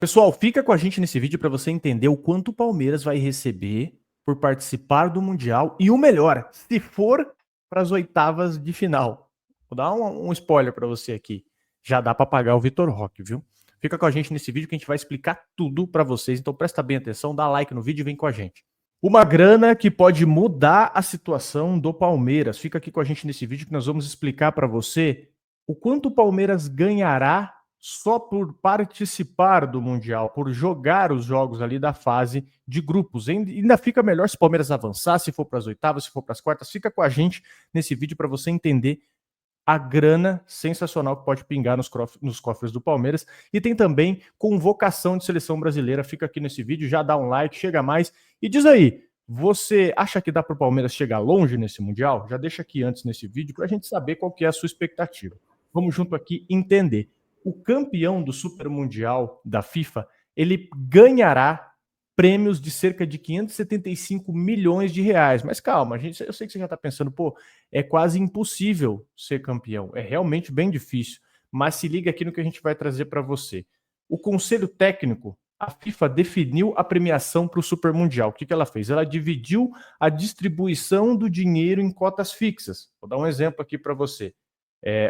Pessoal, fica com a gente nesse vídeo para você entender o quanto o Palmeiras vai receber por participar do Mundial e o melhor, se for para as oitavas de final. Vou dar um spoiler para você aqui. Já dá para pagar o Vitor Roque, viu? Fica com a gente nesse vídeo que a gente vai explicar tudo para vocês. Então presta bem atenção, dá like no vídeo e vem com a gente. Uma grana que pode mudar a situação do Palmeiras. Fica aqui com a gente nesse vídeo que nós vamos explicar para você o quanto o Palmeiras ganhará só por participar do Mundial, por jogar os jogos ali da fase de grupos. Ainda fica melhor se o Palmeiras avançar, se for para as oitavas, se for para as quartas. Fica com a gente nesse vídeo para você entender a grana sensacional que pode pingar nos cofres do Palmeiras. E tem também convocação de seleção brasileira. Fica aqui nesse vídeo, já dá um like, chega mais. E diz aí, você acha que dá para o Palmeiras chegar longe nesse Mundial? Já deixa aqui antes nesse vídeo para a gente saber qual que é a sua expectativa. Vamos junto aqui entender. O campeão do Super Mundial da FIFA, ele ganhará prêmios de cerca de 575 milhões de reais. Mas calma, eu sei que você já está pensando, pô, é quase impossível ser campeão. É realmente bem difícil. Mas se liga aqui no que a gente vai trazer para você. O Conselho Técnico, a FIFA definiu a premiação para o Super Mundial. O que ela fez? Ela dividiu a distribuição do dinheiro em cotas fixas. Vou dar um exemplo aqui para você.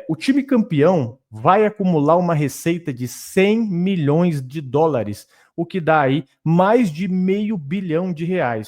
O time campeão vai acumular uma receita de 100 milhões de dólares, o que dá aí mais de R$500 milhão.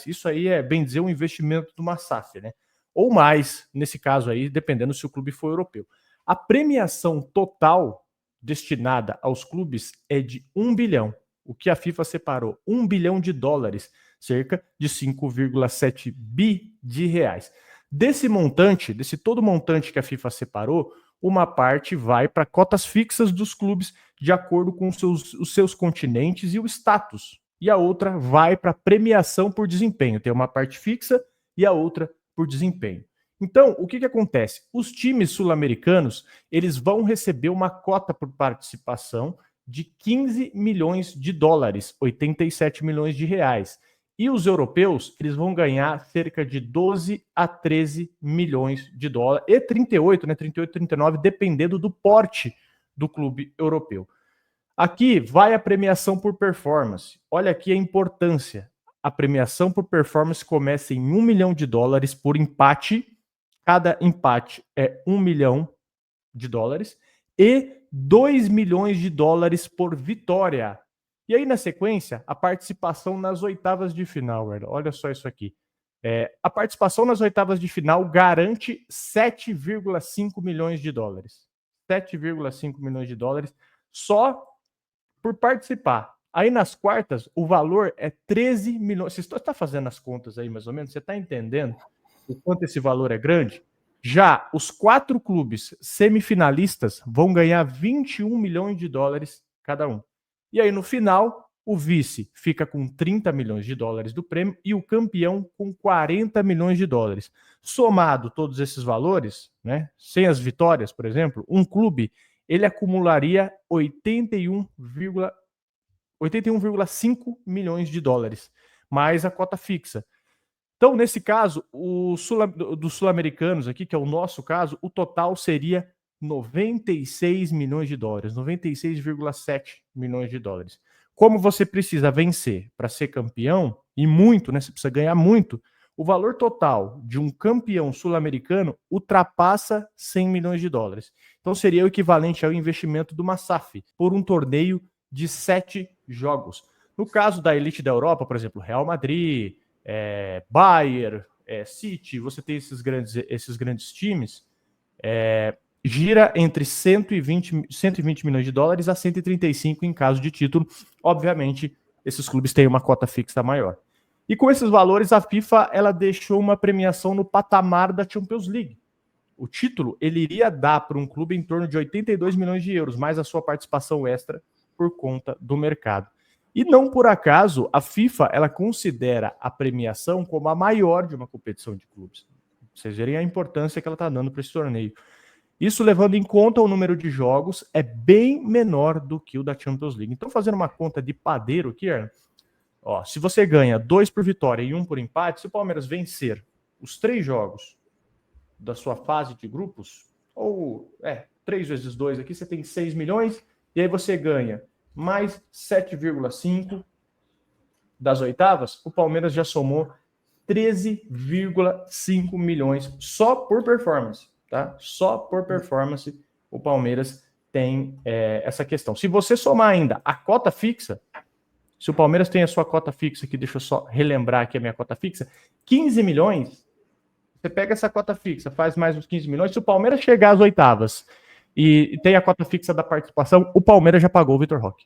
Isso aí é, bem dizer, um investimento de uma SAF, né? Ou mais, nesse caso aí, dependendo se o clube for europeu. A premiação total destinada aos clubes é de 1 bilhão, o que a FIFA separou, 1 bilhão de dólares, cerca de 5,7 bi de reais. Desse montante, desse todo montante que a FIFA separou, uma parte vai para cotas fixas dos clubes de acordo com os seus continentes e o status. E a outra vai para premiação por desempenho. Tem uma parte fixa e a outra por desempenho. Então, o que acontece? Os times sul-americanos, eles vão receber uma cota por participação de 15 milhões de dólares, 87 milhões de reais. E os europeus, eles vão ganhar cerca de 12 a 13 milhões de dólares, e 38, né, 38, 39, dependendo do porte do clube europeu. Aqui vai a premiação por performance. Olha aqui a importância. A premiação por performance começa em 1 milhão de dólares por empate. Cada empate é 1 milhão de dólares e 2 milhões de dólares por vitória. E aí, na sequência, a participação nas oitavas de final, velho. Olha só isso aqui. A participação nas oitavas de final garante 7,5 milhões de dólares. 7,5 milhões de dólares só por participar. Aí nas quartas, o valor é 13 milhões. Você está fazendo as contas aí, mais ou menos? Você está entendendo o quanto esse valor é grande? Já os 4 clubes semifinalistas vão ganhar 21 milhões de dólares cada um. E aí, no final, o vice fica com 30 milhões de dólares do prêmio e o campeão com 40 milhões de dólares. Somado todos esses valores, né, sem as vitórias, por exemplo, um clube ele acumularia 81,5 milhões de dólares, mais a cota fixa. Então, nesse caso, dos sul-americanos aqui, que é o nosso caso, o total seria 96 milhões de dólares, 96,7 milhões de dólares. Como você precisa vencer para ser campeão, e muito, né? Você precisa ganhar muito, o valor total de um campeão sul-americano ultrapassa 100 milhões de dólares. Então, seria o equivalente ao investimento de uma SAF por um torneio de 7 jogos. No caso da elite da Europa, por exemplo, Real Madrid, Bayern, City, você tem esses grandes times, gira entre 120 milhões de dólares a 135 em caso de título. Obviamente, esses clubes têm uma cota fixa maior. E com esses valores, a FIFA ela deixou uma premiação no patamar da Champions League. O título ele iria dar para um clube em torno de 82 milhões de euros, mais a sua participação extra por conta do mercado. E não por acaso, a FIFA ela considera a premiação como a maior de uma competição de clubes. Vocês verem a importância que ela está dando para esse torneio. Isso levando em conta o número de jogos é bem menor do que o da Champions League. Então, fazendo uma conta de padeiro aqui, se você ganha 2 por vitória e 1 por empate, se o Palmeiras vencer os 3 jogos da sua fase de grupos, ou 3 vezes 2 aqui, você tem 6 milhões, e aí você ganha mais 7,5 das oitavas, o Palmeiras já somou 13,5 milhões só por performance, tá? Só por performance o Palmeiras tem essa questão. Se você somar ainda a cota fixa, se o Palmeiras tem a sua cota fixa aqui, deixa eu só relembrar aqui a minha cota fixa, 15 milhões, você pega essa cota fixa, faz mais uns 15 milhões, se o Palmeiras chegar às oitavas e tem a cota fixa da participação, o Palmeiras já pagou o Vitor Roque.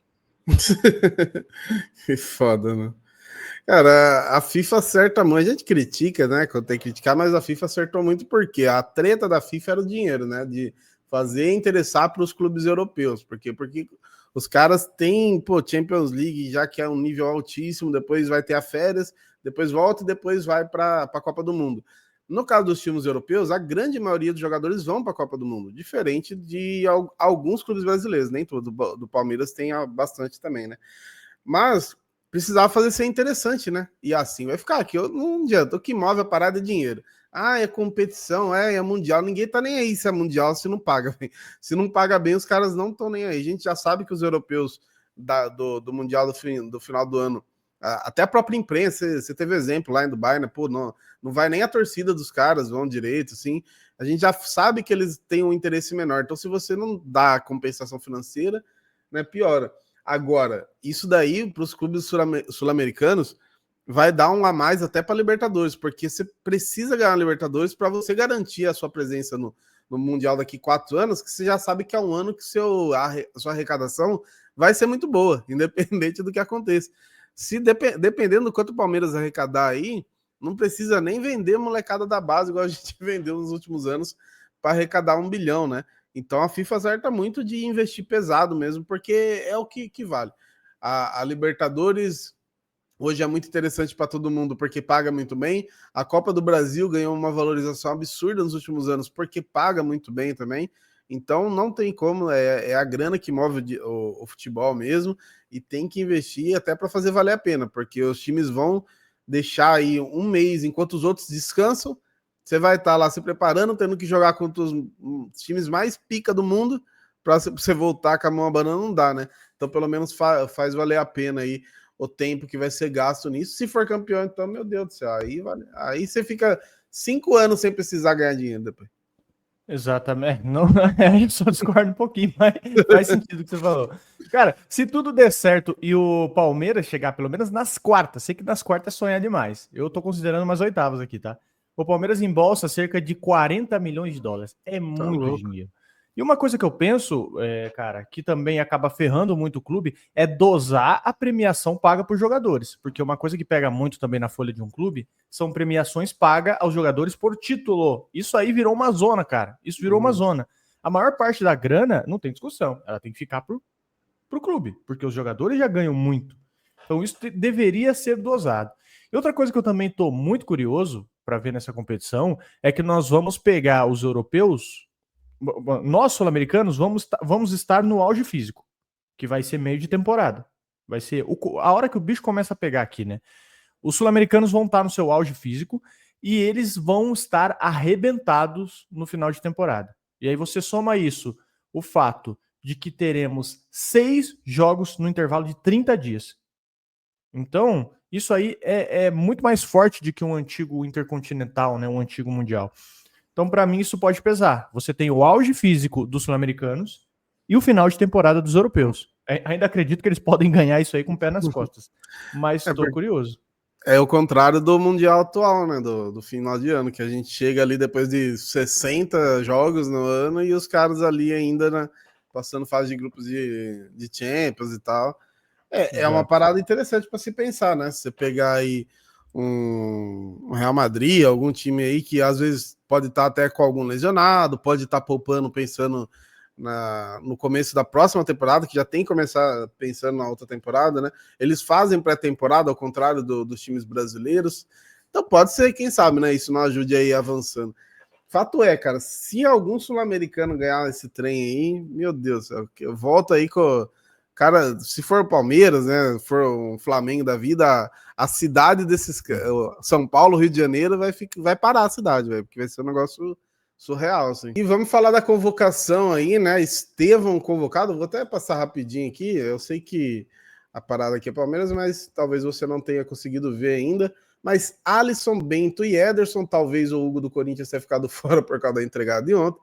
Que foda, né? Cara, a FIFA acerta muito, a gente critica, né, quando tem que criticar, mas a FIFA acertou muito porque a treta da FIFA era o dinheiro, né, de fazer interessar para os clubes europeus, porque os caras têm, pô, Champions League, já que é um nível altíssimo, depois vai ter a férias, depois volta e depois vai para a Copa do Mundo. No caso dos times europeus, a grande maioria dos jogadores vão para a Copa do Mundo, diferente de alguns clubes brasileiros, nem todo, do Palmeiras tem bastante também, né? Mas precisava fazer ser interessante, né? E assim vai ficar. Aqui não adianta. O que move a parada é dinheiro. Ah, é competição, é mundial. Ninguém tá nem aí se é mundial, se não paga bem. Se não paga bem, os caras não estão nem aí. A gente já sabe que os europeus do mundial do final do ano, até a própria imprensa, você teve exemplo lá em Dubai, né? Pô, não vai nem a torcida dos caras, vão direito, assim. A gente já sabe que eles têm um interesse menor. Então, se você não dá compensação financeira, né, piora. Agora, isso daí para os clubes sul-americanos vai dar um a mais até para Libertadores, porque você precisa ganhar a Libertadores para você garantir a sua presença no Mundial daqui 4 anos, que você já sabe que é um ano que a sua arrecadação vai ser muito boa, independente do que aconteça. Se dependendo do quanto o Palmeiras arrecadar aí, não precisa nem vender molecada da base, igual a gente vendeu nos últimos anos, para arrecadar 1 bilhão, né? Então a FIFA acerta muito de investir pesado mesmo, porque é o que vale. A Libertadores hoje é muito interessante para todo mundo, porque paga muito bem. A Copa do Brasil ganhou uma valorização absurda nos últimos anos, porque paga muito bem também. Então não tem como, é a grana que move o futebol mesmo, e tem que investir até para fazer valer a pena, porque os times vão deixar aí um mês enquanto os outros descansam. Você vai estar lá se preparando, tendo que jogar contra os times mais pica do mundo, para você voltar com a mão abanando, não dá, né? Então, pelo menos faz valer a pena aí o tempo que vai ser gasto nisso. Se for campeão, então, meu Deus do céu, aí você fica 5 anos sem precisar ganhar dinheiro depois. Exatamente. Não, eu só discordo um pouquinho, mas faz sentido o que você falou. Cara, se tudo der certo e o Palmeiras chegar pelo menos nas quartas, sei que nas quartas é sonhar demais. Eu tô considerando umas oitavas aqui, tá? O Palmeiras embolsa cerca de 40 milhões de dólares. É Tá muito louco. dinheiro. E uma coisa que eu penso, cara, que também acaba ferrando muito o clube, é dosar a premiação paga por jogadores. Porque uma coisa que pega muito também na folha de um clube são premiações pagas aos jogadores por título. Isso aí virou uma zona, cara. Isso virou uma zona. A maior parte da grana não tem discussão. Ela tem que ficar pro clube, porque os jogadores já ganham muito. Então isso deveria ser dosado. E outra coisa que eu também estou muito curioso para ver nessa competição é que nós vamos pegar os europeus, nós sul-americanos vamos estar no auge físico, que vai ser meio de temporada. Vai ser a hora que o bicho começa a pegar aqui, né? Os sul-americanos vão estar no seu auge físico e eles vão estar arrebentados no final de temporada. E aí você soma isso, o fato de que teremos 6 jogos no intervalo de 30 dias. Então, isso aí é muito mais forte do que um antigo intercontinental, né, um antigo mundial. Então, para mim, isso pode pesar. Você tem o auge físico dos sul-americanos e o final de temporada dos europeus. Ainda acredito que eles podem ganhar isso aí com o pé nas costas. Mas estou curioso. É o contrário do Mundial atual, né? Do final de ano, que a gente chega ali depois de 60 jogos no ano e os caras ali ainda, né, passando fase de grupos de Champions e tal. É uma parada interessante para se pensar, né? Se você pegar aí um Real Madrid, algum time aí que às vezes pode estar até com algum lesionado, pode estar poupando, pensando no começo da próxima temporada, que já tem que começar pensando na outra temporada, né? Eles fazem pré-temporada, ao contrário dos times brasileiros. Então pode ser, quem sabe, né? Isso não ajude aí avançando. Fato é, cara, se algum sul-americano ganhar esse trem aí, meu Deus, eu volto aí com. Cara, se for o Palmeiras, né? For o Flamengo da vida, a cidade desses. São Paulo, Rio de Janeiro, vai parar a cidade, velho, porque vai ser um negócio surreal, assim. E vamos falar da convocação aí, né? Estevão convocado, vou até passar rapidinho aqui, eu sei que a parada aqui é Palmeiras, mas talvez você não tenha conseguido ver ainda. Mas Alisson, Bento e Ederson, talvez o Hugo do Corinthians tenha ficado fora por causa da entregada de ontem.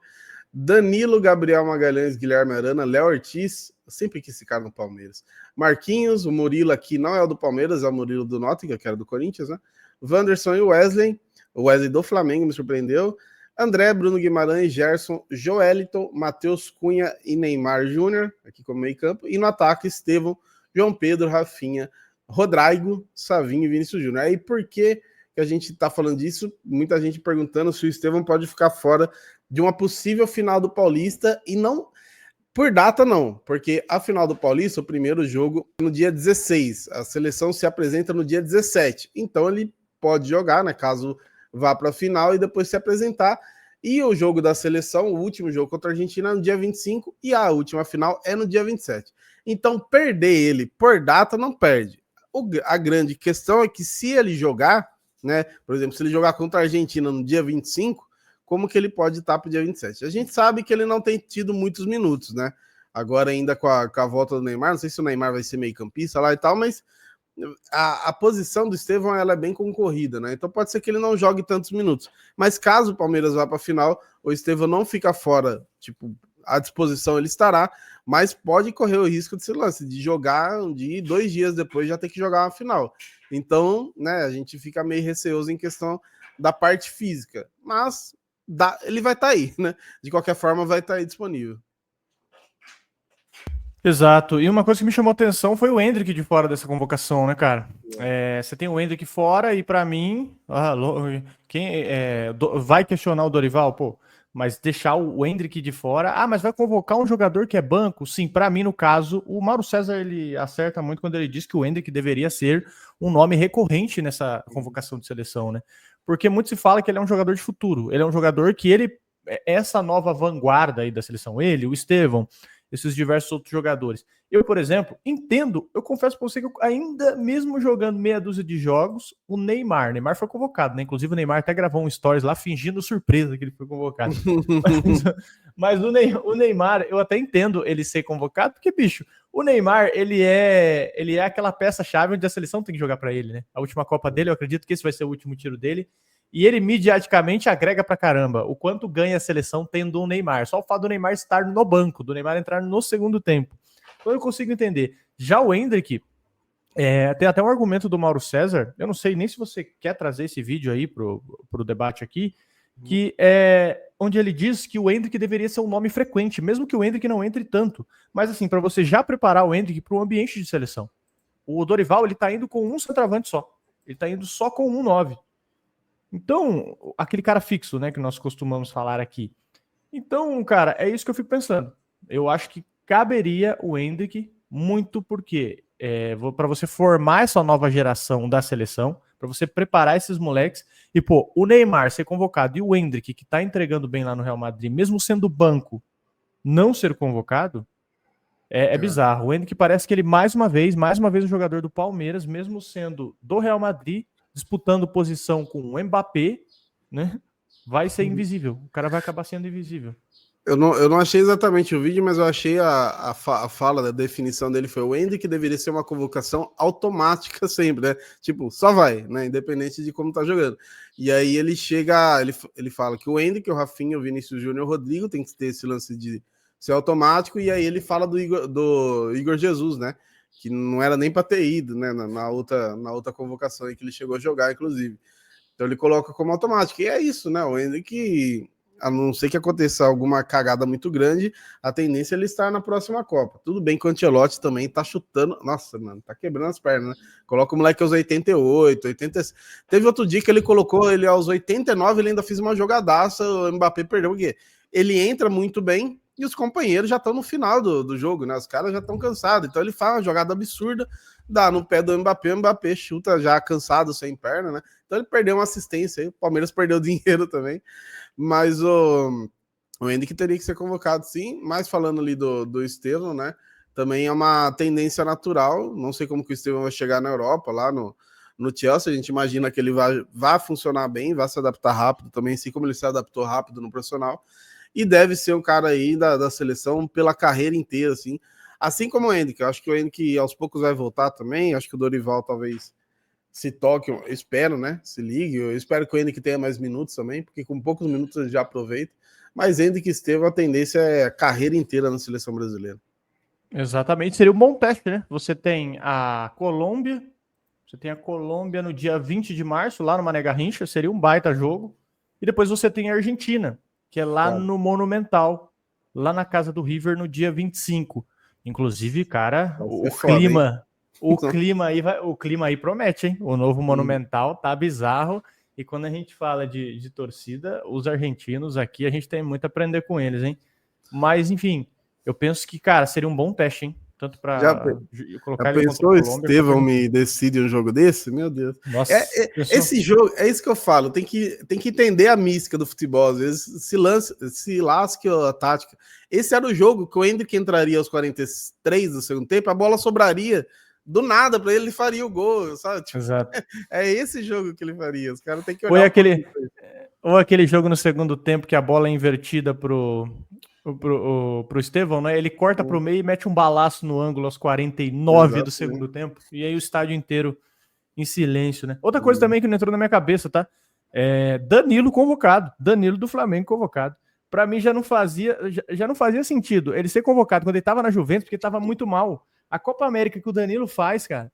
Danilo, Gabriel Magalhães, Guilherme Arana, Léo Ortiz, eu sempre quis esse cara no Palmeiras. Marquinhos, o Murilo aqui não é o do Palmeiras, é o Murilo do Nottingham, que era do Corinthians, né? Wanderson e Wesley, o Wesley do Flamengo me surpreendeu. André, Bruno Guimarães, Gerson, Joeliton, Matheus Cunha e Neymar Júnior, aqui como meio campo. E no ataque, Estevão, João Pedro, Rafinha, Rodrigo, Savinho e Vinícius Júnior. Aí por que a gente está falando disso? Muita gente perguntando se o Estevão pode ficar fora de uma possível final do Paulista, e não por data não, porque a final do Paulista, o primeiro jogo no dia 16, a seleção se apresenta no dia 17, então ele pode jogar, né, caso vá para a final e depois se apresentar, e o jogo da seleção, o último jogo contra a Argentina é no dia 25 e a última final é no dia 27. Então perder ele por data não perde. A grande questão é que se ele jogar, né, por exemplo, se ele jogar contra a Argentina no dia 25, como que ele pode estar para o dia 27? A gente sabe que ele não tem tido muitos minutos, né? Agora ainda com a volta do Neymar, não sei se o Neymar vai ser meio campista lá e tal, mas a posição do Estevão ela é bem concorrida, né? Então pode ser que ele não jogue tantos minutos. Mas caso o Palmeiras vá para a final, o Estevão não fica fora, tipo, à disposição ele estará, mas pode correr o risco de se lance, de jogar de 2 dias depois já ter que jogar uma final. Então, né, a gente fica meio receoso em questão da parte física, mas ele vai estar aí, né? De qualquer forma, vai estar aí disponível. Exato. E uma coisa que me chamou a atenção foi o Endrick de fora dessa convocação, né, cara? Você tem o Endrick fora e para mim, quem vai questionar o Dorival, pô, mas deixar o Endrick de fora, mas vai convocar um jogador que é banco? Sim, para mim, no caso, o Mauro César ele acerta muito quando ele diz que o Endrick deveria ser um nome recorrente nessa convocação de seleção, né? Porque muito se fala que ele é um jogador de futuro, ele é um jogador que essa nova vanguarda aí da seleção, ele, o Estevão, esses diversos outros jogadores. Eu, por exemplo, entendo, eu confesso para você que eu, ainda mesmo jogando meia dúzia de jogos, o Neymar foi convocado, né? Inclusive o Neymar até gravou um stories lá fingindo surpresa que ele foi convocado. mas o Neymar, eu até entendo ele ser convocado, porque, bicho, o Neymar, ele é aquela peça-chave onde a seleção tem que jogar para ele, né? A última Copa dele, eu acredito que esse vai ser o último tiro dele. E ele midiaticamente agrega pra caramba o quanto ganha a seleção tendo um Neymar. Só o fato do Neymar estar no banco, do Neymar entrar no segundo tempo. Então eu consigo entender. Já o Endrick, tem até um argumento do Mauro César, eu não sei nem se você quer trazer esse vídeo aí pro debate aqui, que é onde ele diz que o Endrick deveria ser um nome frequente, mesmo que o Endrick não entre tanto. Mas assim, para você já preparar o Endrick para o ambiente de seleção. O Dorival, ele tá indo com um centroavante só. Ele tá indo só com um 9. Então, aquele cara fixo, né, que nós costumamos falar aqui. Então, cara, é isso que eu fico pensando. Eu acho que caberia o Endrick muito porque para você formar essa nova geração da seleção, para você preparar esses moleques e, pô, o Neymar ser convocado e o Endrick, que tá entregando bem lá no Real Madrid, mesmo sendo banco, não ser convocado, é bizarro. O Endrick parece que ele, mais uma vez, um jogador do Palmeiras, mesmo sendo do Real Madrid, disputando posição com o Mbappé, né? Vai ser invisível. O cara vai acabar sendo invisível. Eu não achei exatamente o vídeo, mas eu achei a fala da definição dele foi o Endrick que deveria ser uma convocação automática sempre, né? Tipo, só vai, né? Independente de como tá jogando. E aí ele chega, ele fala que o Endrick, o Rafinha, o Vinícius Júnior, o Rodrigo tem que ter esse lance de ser automático, e aí ele fala do Igor Jesus, né? Que não era nem para ter ido, né? Na outra convocação aí que ele chegou a jogar, inclusive. Então ele coloca como automático. E é isso, né? O Endrick, a não ser que aconteça alguma cagada muito grande, a tendência é ele estar na próxima Copa. Tudo bem que o Ancelotti também tá chutando. Nossa, mano, tá quebrando as pernas, né? Coloca o moleque aos 88, 80. Teve outro dia que ele colocou ele aos 89, ele ainda fez uma jogadaça, o Mbappé perdeu o quê? Ele entra muito bem e os companheiros já estão no final do jogo, né? Os caras já estão cansados. Então ele faz uma jogada absurda, dá no pé do Mbappé, o Mbappé chuta já cansado, sem perna, né? Então ele perdeu uma assistência aí, o Palmeiras perdeu dinheiro também, mas o Endrick teria que ser convocado sim, mas falando ali do Estevão, né, também é uma tendência natural, não sei como que o Estevão vai chegar na Europa, lá no Chelsea, a gente imagina que ele vai funcionar bem, vai se adaptar rápido também, assim como ele se adaptou rápido no profissional, e deve ser um cara aí da seleção pela carreira inteira, assim como o Endrick. Eu acho que o Endrick aos poucos vai voltar também, acho que o Dorival talvez se toque, eu espero, né, se ligue, eu espero que o Endrick tenha mais minutos também, porque com poucos minutos ele já aproveita, mas Endrick e Estevão, a tendência é a carreira inteira na seleção brasileira. Exatamente, seria um bom teste, né? Você tem a Colômbia no dia 20 de março, lá no Mané Garrincha, seria um baita jogo. E depois você tem a Argentina, que é lá no Monumental, lá na casa do River, no dia 25. Inclusive, cara, o clima, o clima aí promete, hein? O novo Monumental tá bizarro. E quando a gente fala de torcida, os argentinos aqui, a gente tem muito a aprender com eles, hein? Mas, enfim, eu penso que, cara, seria um bom teste, hein? Tanto para colocar ele contra a Colômbia. Estevão me decide um jogo desse? Meu Deus. Nossa, esse jogo, é isso que eu falo, tem que entender a mística do futebol. Às vezes se lasque a tática. Esse era o jogo que o Endrick entraria aos 43 do segundo tempo, a bola sobraria do nada para ele faria o gol, sabe? Tipo, exato. É esse jogo que ele faria. Os caras têm que olhar. Ou aquele jogo no segundo tempo que a bola é invertida pro Estevão, né? Ele corta pro meio e mete um balaço no ângulo aos 49 do segundo tempo. E aí o estádio inteiro em silêncio, né? Outra coisa também que não entrou na minha cabeça, tá? Danilo convocado. Danilo do Flamengo convocado. Para mim já não fazia sentido ele ser convocado quando ele tava na Juventus, porque tava muito mal. A Copa América que o Danilo faz, cara.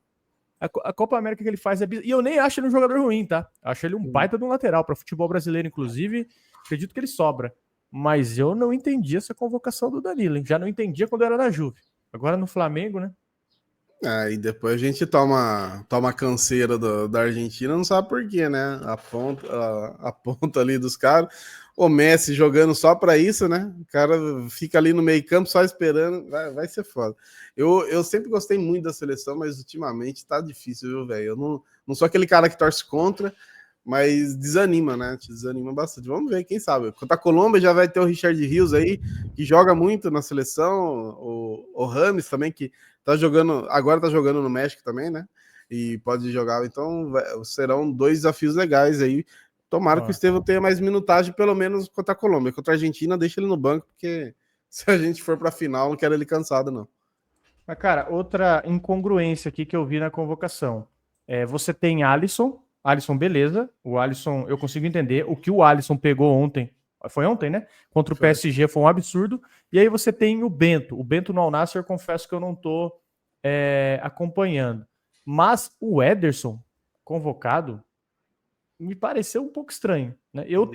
A Copa América que ele faz e eu nem acho ele um jogador ruim, tá? Acho ele um baita de um lateral para futebol brasileiro, inclusive. Acredito que ele sobra. Mas eu não entendi essa convocação do Danilo, hein? Já não entendia quando era na Juve. Agora no Flamengo, né? E depois a gente toma canseira da Argentina, não sabe por quê, né? A ponta ali dos caras. O Messi jogando só para isso, né? O cara fica ali no meio campo só esperando. Vai ser foda. Eu sempre gostei muito da seleção, mas ultimamente tá difícil, viu, velho? Eu não sou aquele cara que torce contra, mas desanima, né? Te desanima bastante. Vamos ver, quem sabe. Contra a Colômbia já vai ter o Richard Rios aí, que joga muito na seleção, o Rames também, que agora tá jogando no México também, né? E pode jogar, então serão 2 desafios legais aí. Tomara que o Estevão tenha mais minutagem, pelo menos contra a Colômbia. Contra a Argentina, deixa ele no banco, porque se a gente for pra final, não quero ele cansado, não. Mas, cara, outra incongruência aqui que eu vi na convocação. Você tem Alisson, beleza. O Alisson, eu consigo entender. O que o Alisson pegou ontem, foi ontem, né? Contra o PSG foi um absurdo. E aí você tem o Bento. O Bento no Al Nassr, confesso que eu não tô acompanhando. Mas o Ederson, convocado, me pareceu um pouco estranho. Né? Eu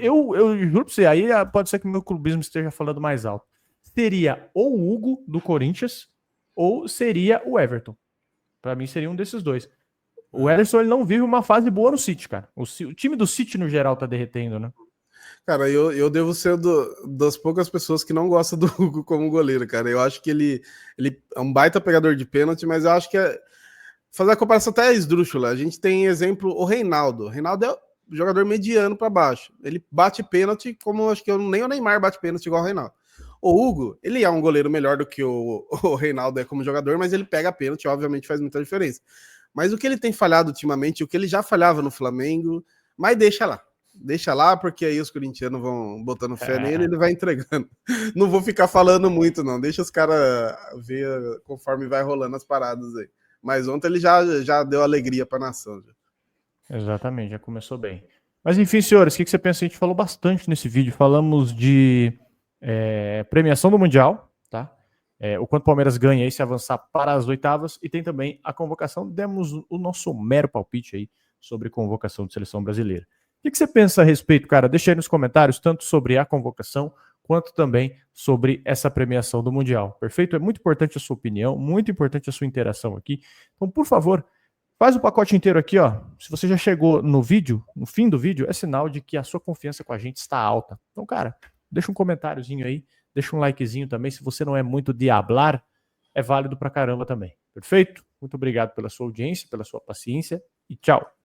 juro pra você, aí pode ser que o meu clubismo esteja falando mais alto. Seria ou o Hugo, do Corinthians, ou seria o Everton. Para mim seria um desses dois. O Ederson, ele não vive uma fase boa no City, cara. O time do City, no geral, tá derretendo, né? Cara, eu devo ser das poucas pessoas que não gostam do Hugo como goleiro, cara. Eu acho que ele é um baita pegador de pênalti, mas eu acho que fazer a comparação até esdrúxula. A gente tem exemplo o Reinaldo. O Reinaldo é jogador mediano para baixo. Ele bate pênalti como acho que nem o Neymar bate pênalti igual o Reinaldo. O Hugo, ele é um goleiro melhor do que o Reinaldo é como jogador, mas ele pega pênalti, obviamente faz muita diferença. Mas o que ele tem falhado ultimamente, o que ele já falhava no Flamengo, mas deixa lá, porque aí os corintianos vão botando fé nele e ele vai entregando. Não vou ficar falando muito, não. Deixa os caras ver conforme vai rolando as paradas aí. Mas ontem ele já deu alegria para a nação. Já. Exatamente, já começou bem. Mas enfim, senhores, o que você pensa? A gente falou bastante nesse vídeo. Falamos de premiação do Mundial, tá? O quanto o Palmeiras ganha aí se avançar para as oitavas. E tem também a convocação. Demos o nosso mero palpite aí sobre convocação de seleção brasileira. O que você pensa a respeito, cara? Deixa aí nos comentários, tanto sobre a convocação, quanto também sobre essa premiação do Mundial. Perfeito? É muito importante a sua opinião, muito importante a sua interação aqui. Então, por favor, faz o pacote inteiro aqui, ó. Se você já chegou no vídeo, no fim do vídeo, é sinal de que a sua confiança com a gente está alta. Então, cara, deixa um comentáriozinho aí, deixa um likezinho também. Se você não é muito de hablar, é válido pra caramba também. Perfeito? Muito obrigado pela sua audiência, pela sua paciência e tchau.